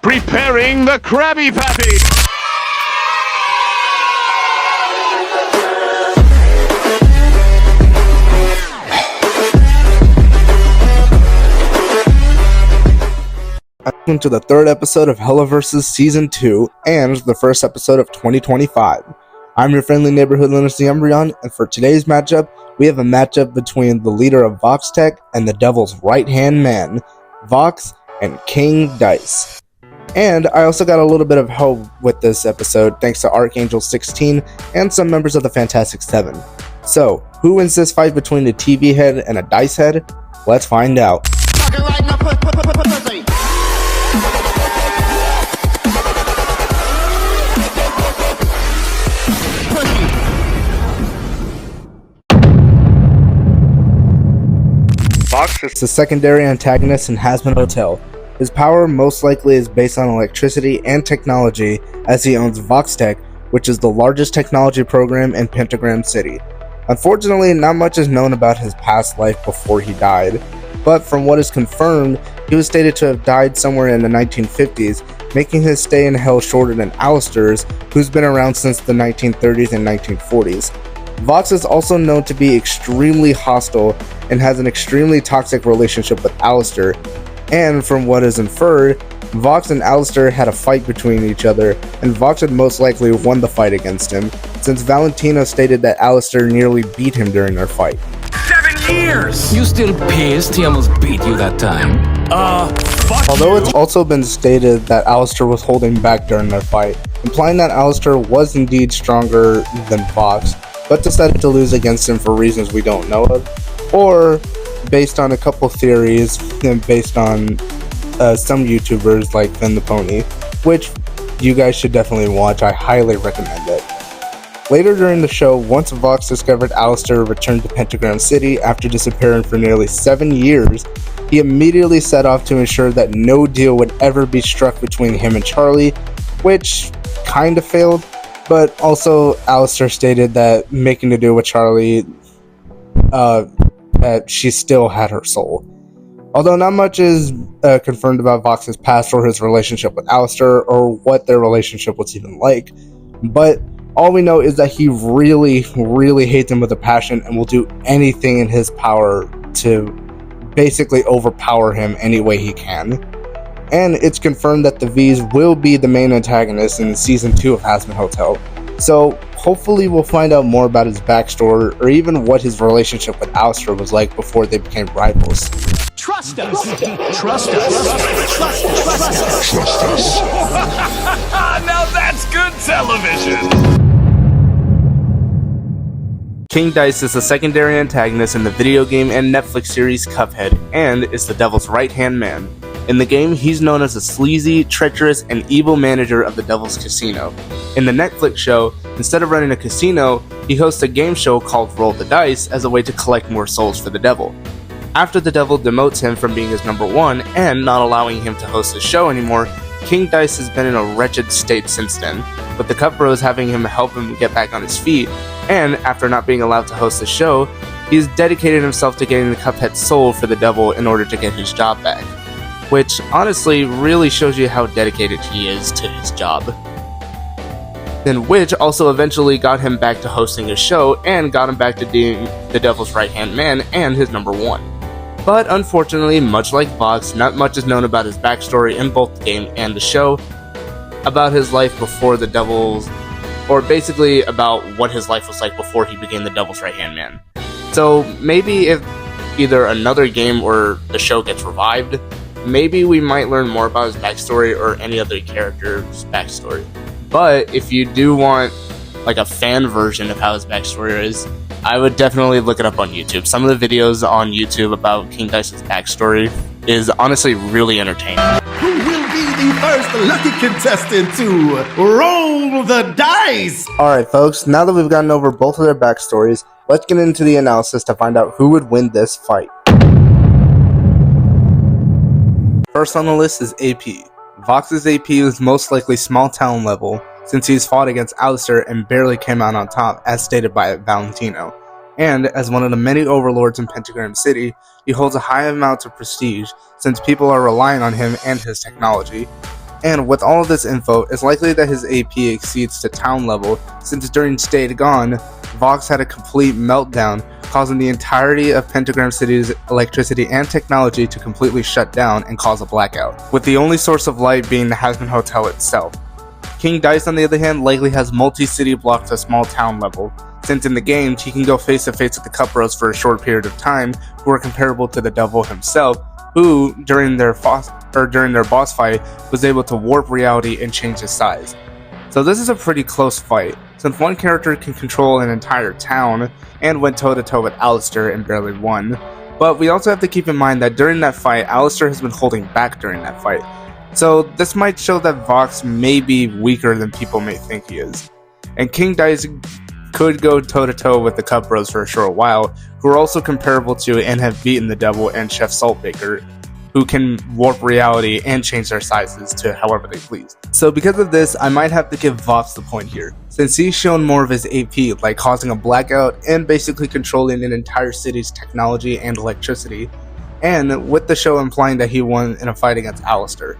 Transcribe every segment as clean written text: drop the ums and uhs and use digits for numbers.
Preparing the Krabby Patty! Welcome to the third episode of HellaVersus Season 2 and the first episode of 2025. I'm your friendly neighborhood lunacy Umbreon, and for today's matchup, we have a matchup between the leader of Vox Tech and the Devil's right-hand man, Vox and King Dice. And I also got a little bit of help with this episode thanks to Archangel16 and some members of the Fantastic 7. So, who wins this fight between a TV head and a dice head? Let's find out. Vox is the secondary antagonist in Hazmat Hotel. His power most likely is based on electricity and technology, as he owns Vox Tech, which is the largest technology program in Pentagram City. Unfortunately, not much is known about his past life before he died, but from what is confirmed, he was stated to have died somewhere in the 1950s, making his stay in hell shorter than Alistair's, who's been around since the 1930s and 1940s. Vox is also known to be extremely hostile and has an extremely toxic relationship with Alistair, and from what is inferred, Vox and Alistair had a fight between each other, and Vox had most likely won the fight against him, since Valentino stated that Alistair nearly beat him during their fight. 7 years! You still pissed? He almost beat you that time. Fuck Although you. It's also been stated that Alistair was holding back during their fight, implying that Alistair was indeed stronger than Vox, but decided to lose against him for reasons we don't know of, or based on a couple theories and based on some YouTubers like Vin the Pony, which you guys should definitely watch. I highly recommend it. Later during the show, once Vox discovered Alistair returned to Pentagram City after disappearing for nearly 7 years, he immediately set off to ensure that no deal would ever be struck between him and Charlie, which kind of failed, but also Alistair stated that making a deal with Charlie, that she still had her soul. Although not much is confirmed about Vox's past or his relationship with Alistair or what their relationship was even like, but all we know is that he really, really hates him with a passion and will do anything in his power to basically overpower him any way he can. And it's confirmed that the V's will be the main antagonist in Season 2 of Hazmat Hotel. So hopefully we'll find out more about his backstory or even what his relationship with Alistair was like before they became rivals. Trust us! Trust us! Trust us! Trust us! Now that's good television! King Dice is the secondary antagonist in the video game and Netflix series Cuphead, and is the Devil's right-hand man. In the game, he's known as a sleazy, treacherous, and evil manager of the Devil's Casino. In the Netflix show, instead of running a casino, he hosts a game show called Roll the Dice as a way to collect more souls for the Devil. After the Devil demotes him from being his number one and not allowing him to host the show anymore, King Dice has been in a wretched state since then, with the Cup Bros having him help him get back on his feet, and after not being allowed to host the show, he's dedicated himself to getting the Cuphead soul for the Devil in order to get his job back. Which honestly really shows you how dedicated he is to his job. Then which also eventually got him back to hosting a show and got him back to being the Devil's right-hand man and his number one. But unfortunately, much like Vox, not much is known about his backstory in both the game and the show, about his life before the Devil's, or basically about what his life was like before he became the Devil's right-hand man. So maybe if either another game or the show gets revived, maybe we might learn more about his backstory or any other character's backstory. But if you do want like a fan version of how his backstory is, I would definitely look it up on YouTube. Some of the videos on YouTube about King Dice's backstory is honestly really entertaining. Who will be the first lucky contestant to roll the dice? Alright folks, now that we've gotten over both of their backstories, let's get into the analysis to find out who would win this fight. First on the list is AP. Vox's AP is most likely small town level, since he's fought against Alistair and barely came out on top, as stated by Valentino. And, as one of the many overlords in Pentagram City, he holds a high amount of prestige, since people are relying on him and his technology. And with all of this info, it's likely that his AP exceeds to town level, since during Stayed Gone, Vox had a complete meltdown, causing the entirety of Pentagram City's electricity and technology to completely shut down and cause a blackout, with the only source of light being the Hasman Hotel itself. King Dice, on the other hand, likely has multi-city block to small town level, since in the game he can go face to face with the Cup Bros for a short period of time, who are comparable to the Devil himself, who, during their boss fight, was able to warp reality and change his size. So this is a pretty close fight, since one character can control an entire town, and went toe-to-toe with Alistair and barely won. But we also have to keep in mind that during that fight, Alistair has been holding back during that fight. So this might show that Vox may be weaker than people may think he is. And King Dice could go toe-to-toe with the Cup Bros for a short while, who are also comparable to and have beaten the Devil and Chef Saltbaker, who can warp reality and change their sizes to however they please. So because of this, I might have to give Vox the point here, since he's shown more of his AP, like causing a blackout and basically controlling an entire city's technology and electricity, and with the show implying that he won in a fight against Alistair.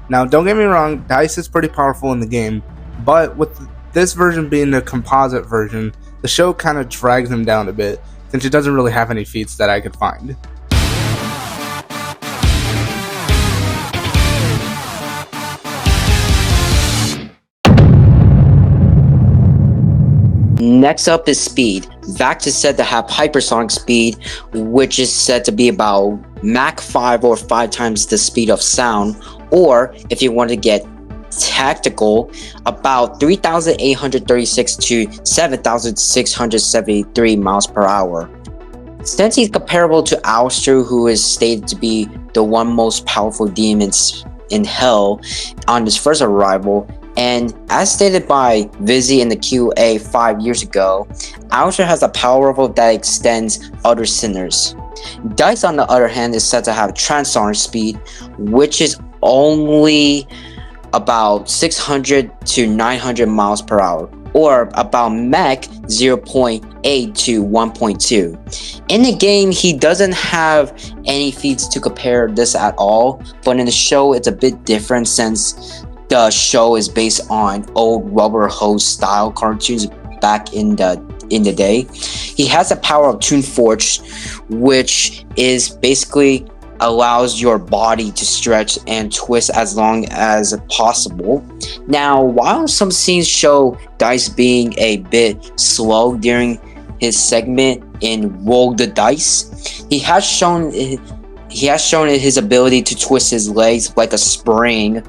Now, don't get me wrong, Dice is pretty powerful in the game, but with this version being the composite version, the show kind of drags him down a bit, since it doesn't really have any feats that I could find. Next up is speed. Vax is said to have hypersonic speed, which is said to be about Mach 5 or 5 times the speed of sound, or if you want to get tactical, about 3,836 to 7,673 miles per hour. Since he's comparable to Alistair, who is stated to be the one most powerful demons in Hell on his first arrival, and as stated by Vizzy in the QA 5 years ago, Alistair has a power level that extends other sinners. Dice, on the other hand, is said to have transonic speed, which is only about 600 to 900 miles per hour, or about Mach 0.8 to 1.2. In the game, he doesn't have any feats to compare this at all, but in the show it's a bit different, since the show is based on old rubber hose style cartoons back in the day. He has the power of Toon Force, which is basically allows your body to stretch and twist as long as possible. Now, while some scenes show Dice being a bit slow during his segment in Roll the Dice, he has shown his ability to twist his legs like a spring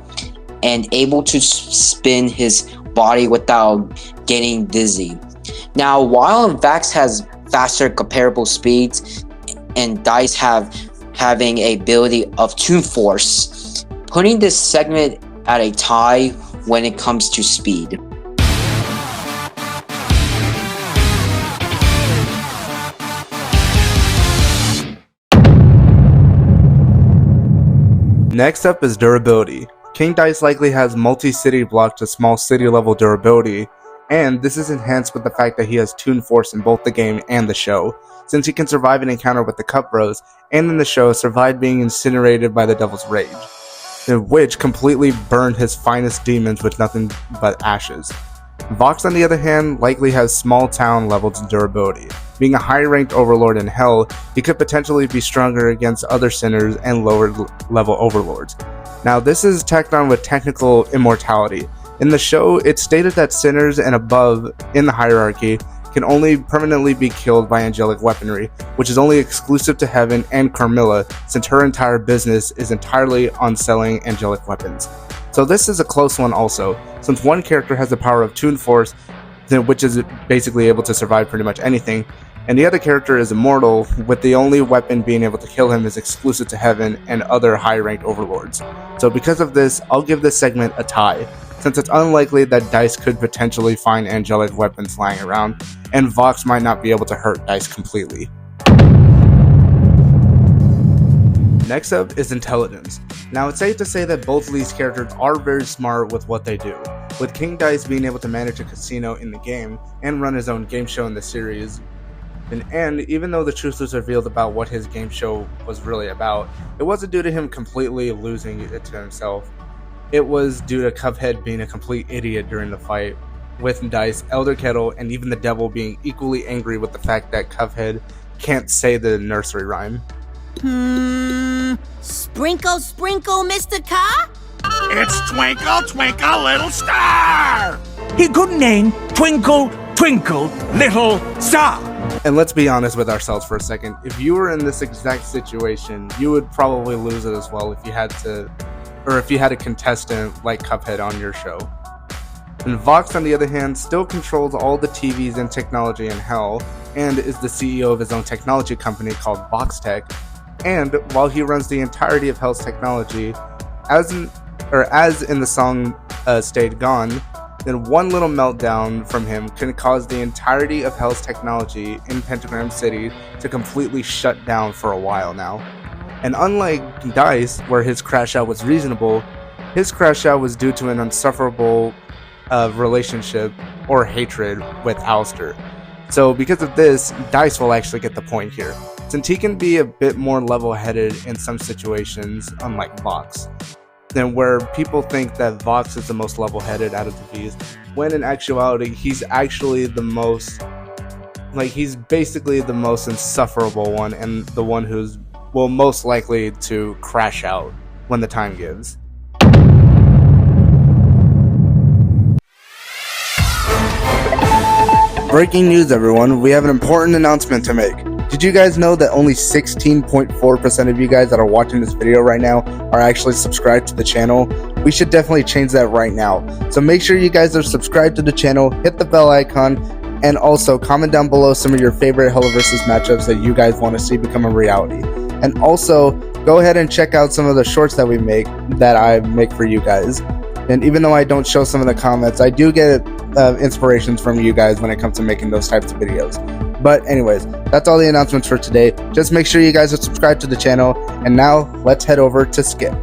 and able to spin his body without getting dizzy. Now, while Vax has faster comparable speeds and Dice having a ability of Toon Force, putting this segment at a tie when it comes to speed. Next up is durability. King Dice likely has multi-city block to small city level durability, and this is enhanced with the fact that he has Toon Force in both the game and the show, since he can survive an encounter with the Cup Bros, and in the show survive being incinerated by the Devil's Rage, which completely burned his finest demons with nothing but ashes. Vox, on the other hand, likely has small town levels of durability. Being a high-ranked overlord in Hell, he could potentially be stronger against other sinners and lower-level overlords. Now, this is tacked on with technical immortality. In the show, it's stated that sinners and above in the hierarchy can only permanently be killed by angelic weaponry, which is only exclusive to Heaven and Carmilla, since her entire business is entirely on selling angelic weapons. So this is a close one also, since one character has the power of Toon Force, which is basically able to survive pretty much anything, and the other character is immortal, with the only weapon being able to kill him is exclusive to Heaven and other high-ranked overlords. So because of this, I'll give this segment a tie, since it's unlikely that Dice could potentially find angelic weapons lying around, and Vox might not be able to hurt Dice completely. Next up is intelligence. Now it's safe to say that both of these characters are very smart with what they do, with King Dice being able to manage a casino in the game and run his own game show in the series. And even though the truth was revealed about what his game show was really about, it wasn't due to him completely losing it to himself. It was due to Cuphead being a complete idiot during the fight, with Dice, Elder Kettle, and even the Devil being equally angry with the fact that Cuphead can't say the nursery rhyme. Sprinkle, sprinkle, Mr. Car? It's Twinkle, Twinkle, Little Star! He couldn't name Twinkle, Twinkle, Little Star. And let's be honest with ourselves for a second. If you were in this exact situation, you would probably lose it as well if you had a contestant like Cuphead on your show. And Vox, on the other hand, still controls all the TVs and technology in Hell, and is the CEO of his own technology company called Vox Tech. And while he runs the entirety of Hell's technology, as in the song Stayed Gone, then one little meltdown from him can cause the entirety of Hell's technology in Pentagram City to completely shut down for a while now. And unlike Dice, where his crash out was reasonable, his crash out was due to an insufferable relationship or hatred with Alistair. So because of this, Dice will actually get the point here, since he can be a bit more level-headed in some situations, unlike Vox. Then where people think that Vox is the most level-headed out of the V's, when in actuality he's actually the most, he's basically the most insufferable one, and the one who's most likely to crash out when the time gives. Breaking news, everyone, we have an important announcement to make. Did you guys know that only 16.4% of you guys that are watching this video right now are actually subscribed to the channel? We should definitely change that right now. So make sure you guys are subscribed to the channel, hit the bell icon, and also comment down below some of your favorite HellaVersus matchups that you guys want to see become a reality. And also, go ahead and check out some of the shorts that I make for you guys. And even though I don't show some of the comments, I do get inspirations from you guys when it comes to making those types of videos. But anyways, that's all the announcements for today. Just make sure you guys are subscribed to the channel. And now, let's head over to Skip.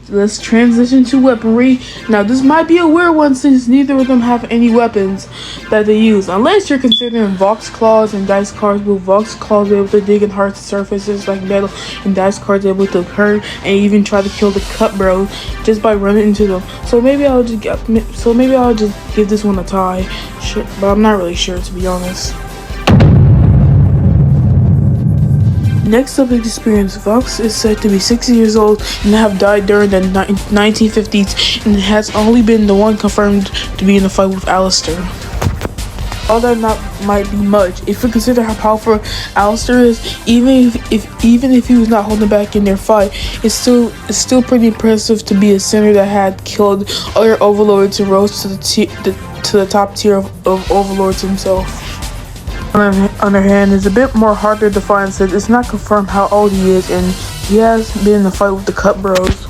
Let's transition to weaponry. Now this might be a weird one since neither of them have any weapons that they use, unless you're considering Vox Claws and Dice Cards. With Vox Claws able to dig in hard surfaces like metal, and Dice Cards able to hurt and even try to kill the Cup Bro just by running into them. So maybe I'll just give this one a tie. Sure, but I'm not really sure, to be honest. Next up is experience. Vox is said to be 60 years old and have died during the 1950s, and has only been the one confirmed to be in a fight with Alistair. All that might be much if you consider how powerful Alistair is. Even if he was not holding back in their fight, it's still pretty impressive to be a sinner that had killed other overlords and rose to the top tier of overlords himself. On the other hand, it's a bit more harder to find since it's not confirmed how old he is, and he has been in a fight with the Cup Bros.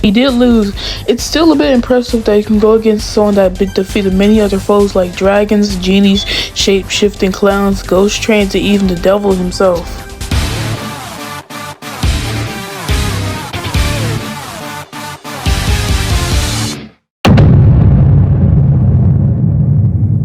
He did lose. It's still a bit impressive that he can go against someone that defeated many other foes like dragons, genies, shape-shifting clowns, ghost trains, and even the devil himself.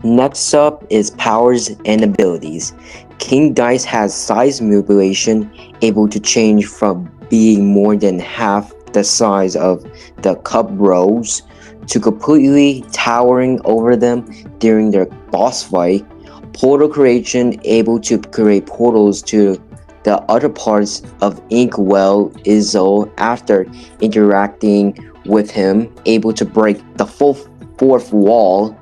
Next up is powers and abilities. King Dice has size manipulation, able to change from being more than half the size of the Cup Bros to completely towering over them during their boss fight. Portal creation, able to create portals to the other parts of Inkwell Izzo after interacting with him, able to break the full fourth wall.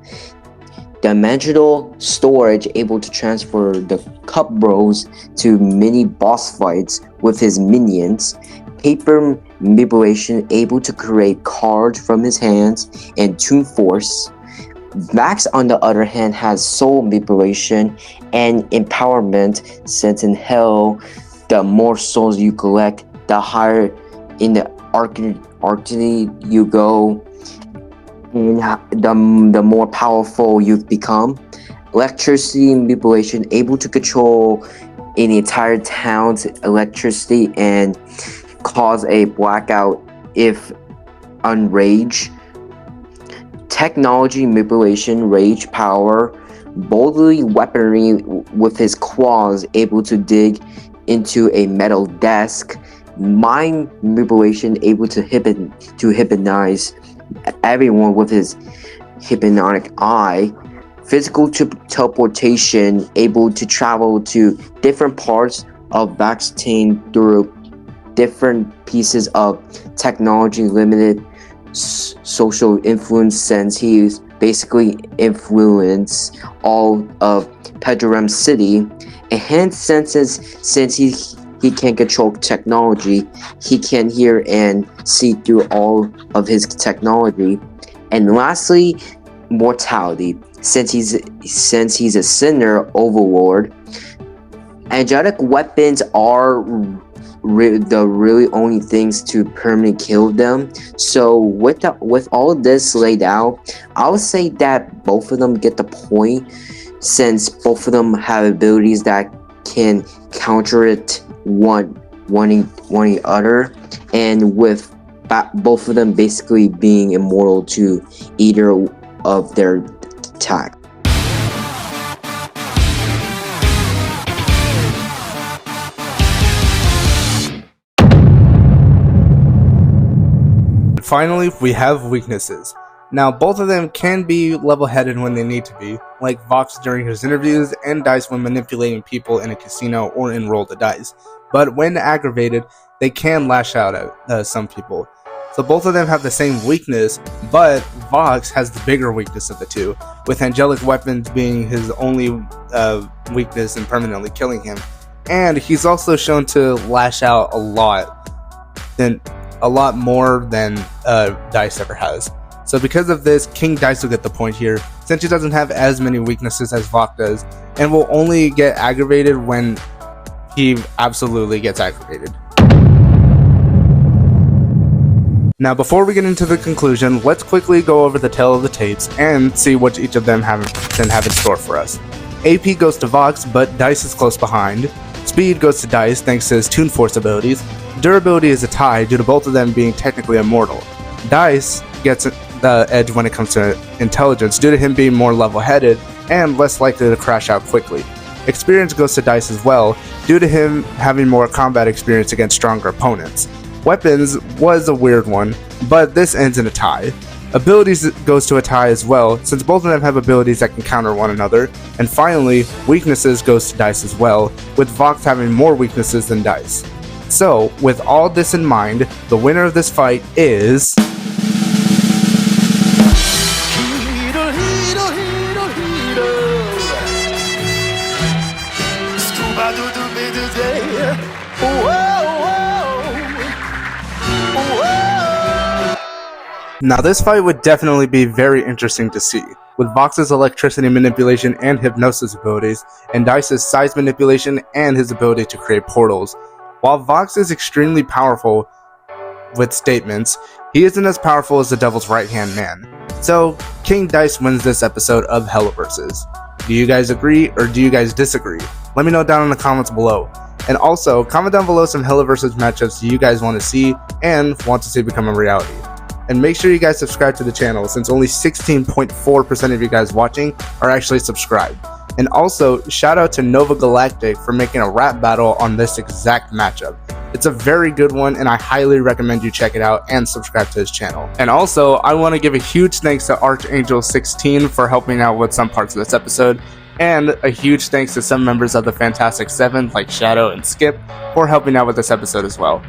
Dimensional storage, able to transfer the Cup Bros to mini boss fights with his minions. paper manipulation, able to create cards from his hands, and Toon Force. Vax, on the other hand, has soul manipulation and empowerment, since in Hell, the more souls you collect, the higher in the arcany you go, and the more powerful you've become. Electricity manipulation, able to control an entire town's electricity and cause a blackout if unrage. Technology manipulation, rage power, boldly weaponry with his claws, able to dig into a metal desk. Mind manipulation, able to hypnotize everyone with his hypnotic eye. Physical teleportation, able to travel to different parts of Vaxtane through different pieces of technology, limited social influence, since he's basically influenced all of Pedram City. Enhanced senses, since he can control technology, he can hear and see through all of his technology. And lastly, mortality, since he's a sinner overlord. Angelic weapons are the really only things to permanently kill them. So with all of this laid out, I would say that both of them get the point, since both of them have abilities that can counter it one other, and with both of them basically being immortal to either of their attack. Finally, we have weaknesses. Now, both of them can be level-headed when they need to be, like Vox during his interviews and Dice when manipulating people in a casino or in Roll the Dice. But when aggravated, they can lash out at some people. So both of them have the same weakness, but Vox has the bigger weakness of the two, with angelic weapons being his only weakness and permanently killing him. And he's also shown to lash out a lot more than Dice ever has. So because of this, King Dice will get the point here, since he doesn't have as many weaknesses as Vox does, and will only get aggravated when he absolutely gets aggravated. Now, before we get into the conclusion, let's quickly go over the tale of the tapes and see what each of them have in store for us. AP goes to Vox, but Dice is close behind. Speed goes to Dice thanks to his Toon Force abilities. Durability is a tie due to both of them being technically immortal. Dice gets the edge when it comes to intelligence due to him being more level-headed and less likely to crash out quickly. Experience goes to Dice as well due to him having more combat experience against stronger opponents. Weapons was a weird one, but this ends in a tie. Abilities goes to a tie as well, since both of them have abilities that can counter one another. And finally, weaknesses goes to Dice as well, with Vox having more weaknesses than Dice. So, with all this in mind, the winner of this fight is... Now this fight would definitely be very interesting to see, with Vox's electricity manipulation and hypnosis abilities, and Dice's size manipulation and his ability to create portals. While Vox is extremely powerful with statements, he isn't as powerful as the Devil's right-hand man. So, King Dice wins this episode of HellaVersus. Do you guys agree or do you guys disagree? Let me know down in the comments below. And also, comment down below some HellaVersus matchups you guys want to see and want to see become a reality. And make sure you guys subscribe to the channel, since only 16.4% of you guys watching are actually subscribed. And also, shout out to NovaGalastics for making a rap battle on this exact matchup. It's a very good one, and I highly recommend you check it out and subscribe to his channel. And also, I want to give a huge thanks to Archangel16 for helping out with some parts of this episode, and a huge thanks to some members of the Fantastic Seven like Shadow and Skip for helping out with this episode as well.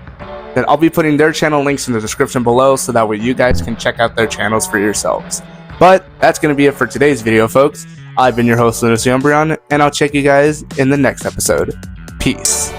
Then I'll be putting their channel links in the description below, so that way you guys can check out their channels for yourselves. But that's going to be it for today's video, folks. I've been your host, Linus Umbreon, and I'll check you guys in the next episode. Peace.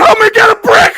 Help me get a brick!